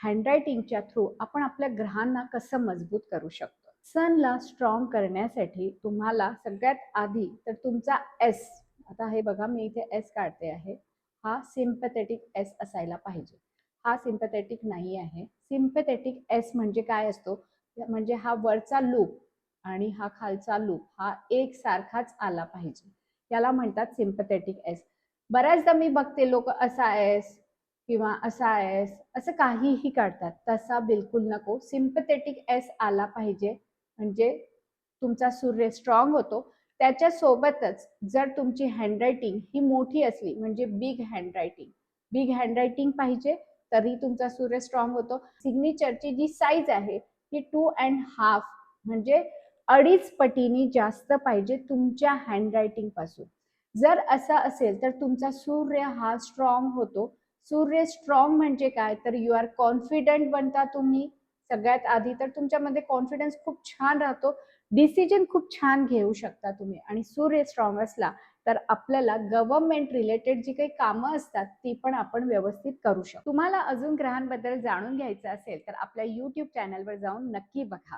हँडरायटिंगच्या through आपण आपल्या ग्रहांना कसं मजबूत करू शकतो। सनला स्ट्रॉंग करण्यासाठी तुम्हाला सगळ्यात आधी तर तुमचा एस, आता हे बघा मी इथे एस काढते आहे, हा सिम्पॅथेटिक एस असायला पाहिजे। हा सिम्पॅथेटिक नाही आहे। सिम्पॅथेटिक एस म्हणजे काय असतो, म्हणजे हा वरचा लूप आणि हा खालचा लूप हा एक सारखाच आला पाहिजे, याला म्हणतात सिम्पॅथेटिक एस। बऱ्याचदा मी बघते लोक असा एस किंवा असा एस असं काहीही काढतात, तसा बिलकुल नको। सिम्पॅथेटिक एस आला पाहिजे म्हणजे तुमचा सूर्य स्ट्रॉंग होतो। त्याच्या सोबतच जर तुमची हँडरायटिंग ही मोठी असली म्हणजे बिग हँडरायटिंग पाहिजे, तरी तुमचा सूर्य स्ट्रॉंग होतो। सिग्नेचरची जी साईज आहे ही 2.5 म्हणजे 2.5 पटीने जास्त पाहिजे तुमच्या हँडरायटिंग पासून। जर असं असेल तर तुमचा सूर्य हा स्ट्रॉंग होतो। सूर्य स्ट्रॉंग म्हणजे काय, तर यू आर कॉन्फिडंट बनता तुम्ही। सगळ्यात आधी तर तुमच्यामध्ये कॉन्फिडन्स खूप छान राहतो, डिसिजन खूप छान घेऊ शकता तुम्ही। आणि सूर्य स्ट्रॉंग असला तर आपल्याला गव्हर्नमेंट रिलेटेड जी काही कामं असतात ती पण आपण व्यवस्थित करू शकतो। तुम्हाला अजून ग्रहांबद्दल जाणून घ्यायचं असेल तर आपल्या YouTube चॅनलवर जाऊन नक्की बघा।